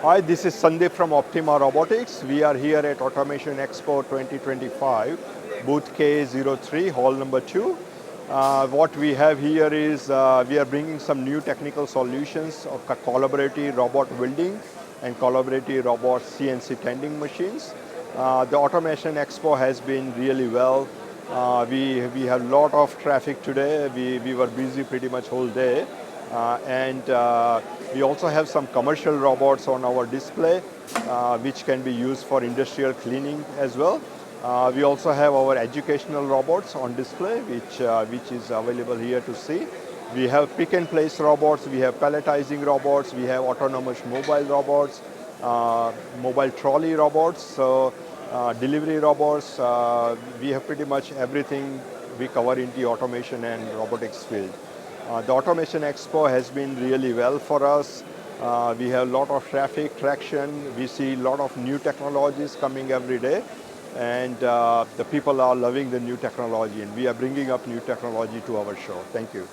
Hi, this is Sandeep from Optima Robotics. We are here at Automation Expo 2025, booth K03, hall number 2. What we have here is we are bringing some new technical solutions of collaborative robot welding and collaborative robot CNC tending machines. The Automation Expo has been really well. We have a lot of traffic today. We were busy pretty much whole day. And we also have some commercial robots on our display, which can be used for industrial cleaning as well. We also have our educational robots on display, which is available here to see. We have pick and place robots, we have palletizing robots, we have autonomous mobile robots, mobile trolley robots, so delivery robots. We have pretty much everything we cover in the automation and robotics field. The Automation Expo has been really well for us. We have a lot of traffic, traction. We see a lot of new technologies coming every day. And the people are loving the new technology. And we are bringing up new technology to our show. Thank you.